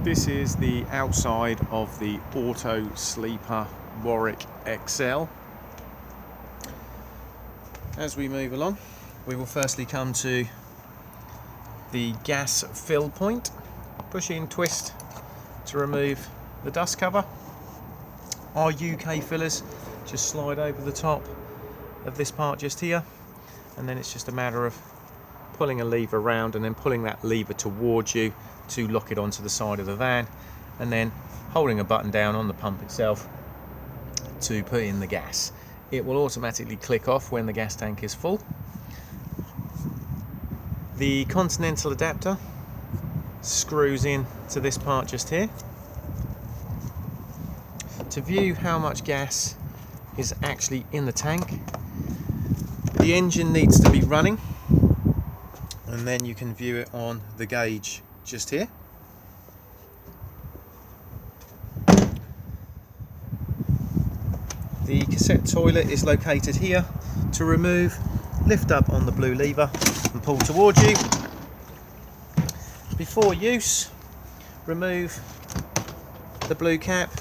This is the outside of the auto sleeper Warwick XL. As we move along, we will firstly come to the gas fill point. Push in, twist to remove the dust cover. Our UK fillers just slide over the top of this part just here, and then it's just a matter of pulling a lever around and then pulling that lever towards you to lock it onto the side of the van, and then holding a button down on the pump itself to put in the gas. It will automatically click off when the gas tank is full. The continental adapter screws in to this part just here. To view how much gas is actually in the tank, the engine needs to be running, and then you can view it on the gauge just here. The cassette toilet is located here. To remove, lift up on the blue lever and pull towards you. Before use, remove the blue cap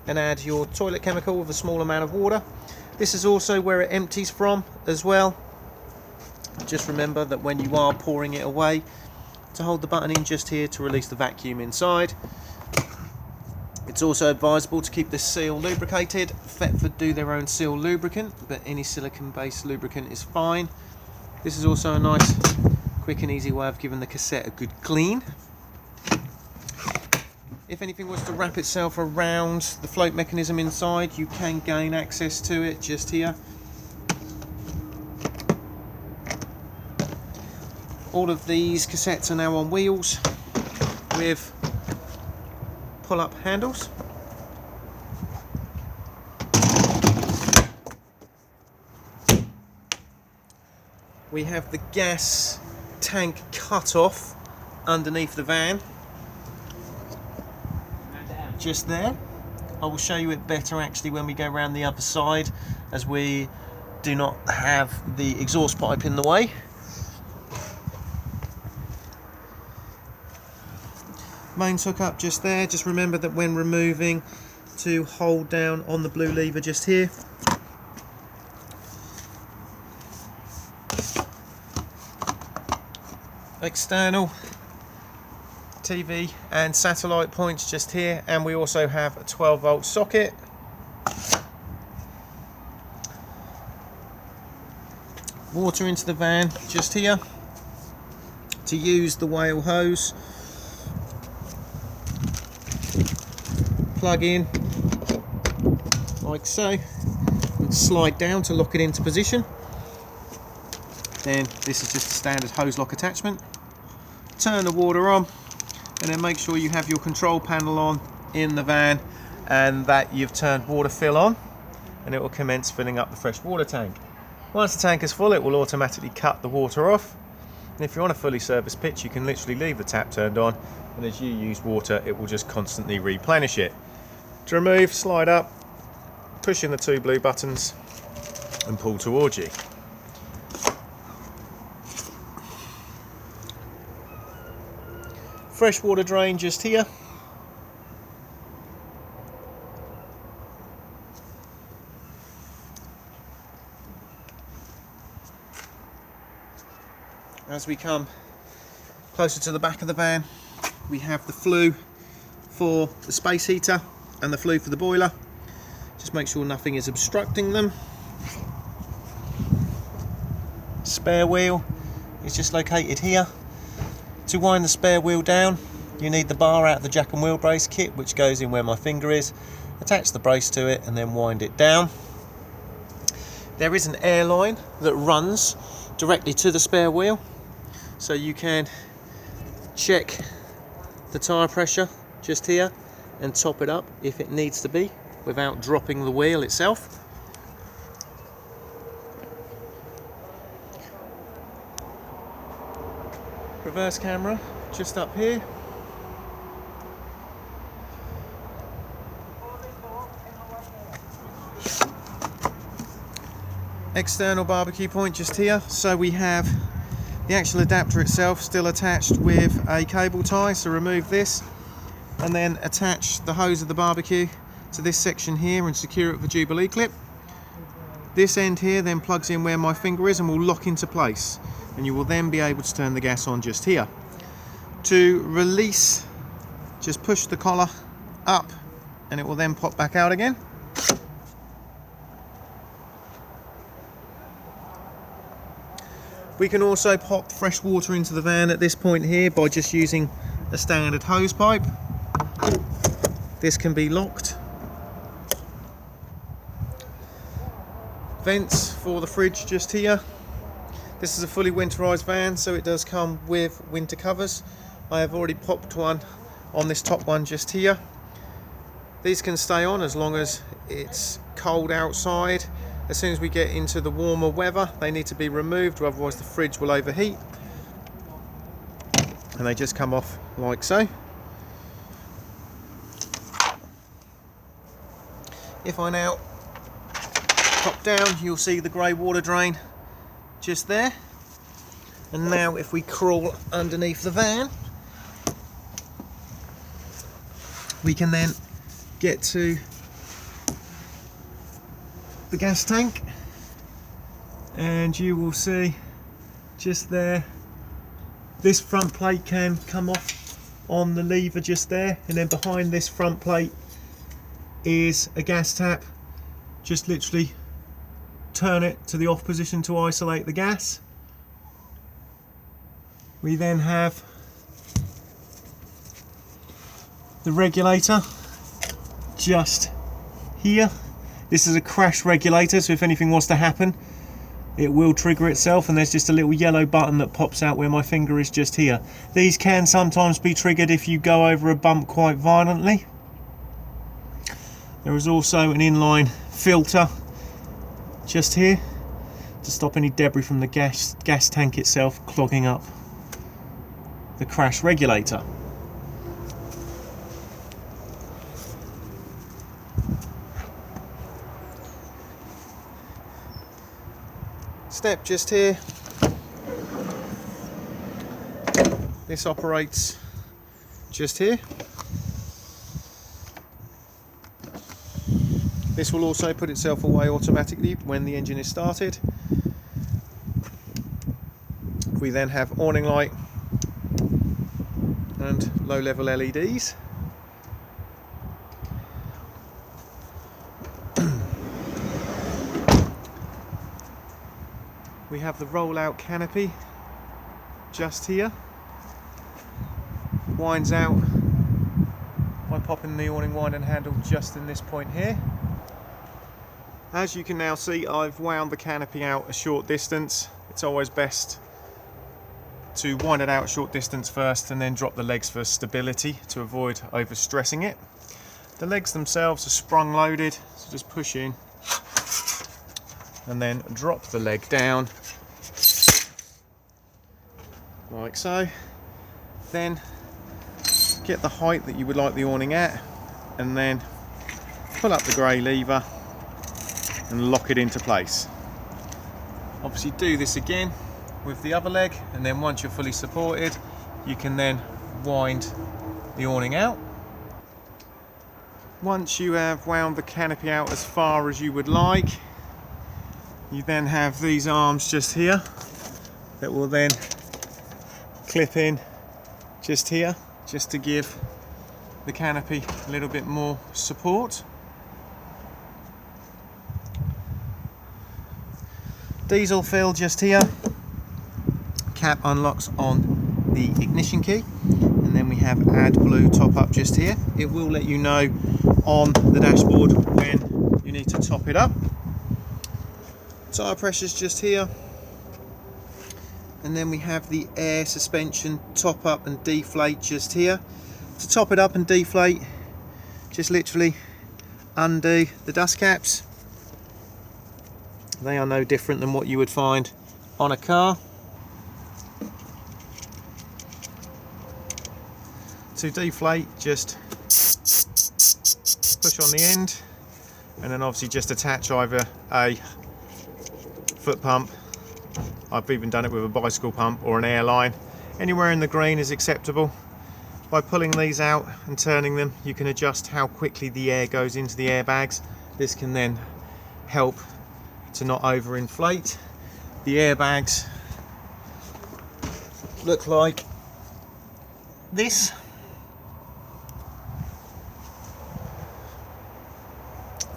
and add your toilet chemical with a small amount of water. This is also where it empties from as well. Just remember that when you are pouring it away, to hold the button in just here to release the vacuum inside. It's also advisable to keep this seal lubricated. Thetford do their own seal lubricant, but any silicone based lubricant is fine. This is also a nice quick and easy way of giving the cassette a good clean. If anything was to wrap itself around the float mechanism inside, you can gain access to it just here. All of these cassettes are now on wheels with pull-up handles. We have the gas tank cut off underneath the van, just there. I will show you it better actually when we go around the other side, as we do not have the exhaust pipe in the way. Mains hook up just there. Just remember that when removing, to hold down on the blue lever just here. External TV and satellite points just here, and we also have a 12-volt socket. Water into the van just here. To use the whale hose, plug in like so and slide down to lock it into position. Then this is just a standard hose lock attachment. Turn the water on, and then make sure you have your control panel on in the van and that you've turned water fill on, and it will commence filling up the fresh water tank. Once the tank is full, it will automatically cut the water off, and if you're on a fully serviced pitch, you can literally leave the tap turned on, and as you use water, it will just constantly replenish it. To remove, slide up, push in the two blue buttons and pull towards you. Freshwater drain just here. As we come closer to the back of the van, we have the flue for the space heater and the flue for the boiler. Just make sure nothing is obstructing them. Spare wheel is just located here. To wind the spare wheel down, you need the bar out of the jack and wheel brace kit, which goes in where my finger is. Attach the brace to it and then wind it down. There is an air line that runs directly to the spare wheel, so you can check the tyre pressure just here and top it up if it needs to be without dropping the wheel itself. Reverse camera just up here. External barbecue point just here. So we have the actual adapter itself still attached with a cable tie, so remove this and then attach the hose of the barbecue to this section here and secure it with a Jubilee clip. This end here then plugs in where my finger is and will lock into place, and you will then be able to turn the gas on just here. To release, just push the collar up and it will then pop back out again. We can also pop fresh water into the van at this point here by just using a standard hose pipe. This can be locked. Vents for the fridge just here. This is a fully winterized van, so it does come with winter covers. I have already popped one on this top one just here. These can stay on as long as it's cold outside. As soon as we get into the warmer weather, they need to be removed, or otherwise the fridge will overheat. And they just come off like so. If I now pop down, you'll see the grey water drain just there. And now if we crawl underneath the van, we can then get to the gas tank, and you will see just there, this front plate can come off on the lever just there, and then behind this front plate is a gas tap. Just literally turn it to the off position to isolate the gas. We then have the regulator just here. This is a crash regulator, so if anything was to happen, it will trigger itself, and there's just a little yellow button that pops out where my finger is just here. These can sometimes be triggered if you go over a bump quite violently. There is also an inline filter just here to stop any debris from the gas tank itself clogging up the crash regulator. Step just here. This operates just here. This will also put itself away automatically when the engine is started. We then have awning light and low level LEDs. We have the roll-out canopy just here. Winds out by popping the awning winding handle just in this point here. As you can now see, I've wound the canopy out a short distance. It's always best to wind it out a short distance first and then drop the legs for stability to avoid overstressing it. The legs themselves are sprung loaded, so just push in and then drop the leg down like so. Then get the height that you would like the awning at, and then pull up the grey lever and lock it into place. Obviously do this again with the other leg, and then once you're fully supported, you can then wind the awning out. Once you have wound the canopy out as far as you would like, you then have these arms just here that will then clip in just here, just to give the canopy a little bit more support. Diesel fill just here. Cap unlocks on the ignition key, and then we have AdBlue top up just here. It will let you know on the dashboard when you need to top it up. Tyre pressures just here, and then we have the air suspension top up and deflate just here. To top it up and deflate, just literally undo the dust caps. They are no different than what you would find on a car. To deflate, just push on the end, and then obviously just attach either a foot pump, I've even done it with a bicycle pump, or an air line. Anywhere in the green is acceptable. By pulling these out and turning them, you can adjust how quickly the air goes into the airbags. This can then help to not overinflate. The airbags look like this.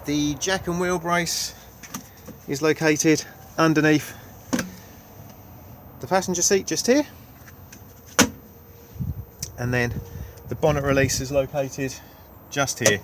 The jack and wheel brace is located underneath the passenger seat, just here, and then the bonnet release is located just here.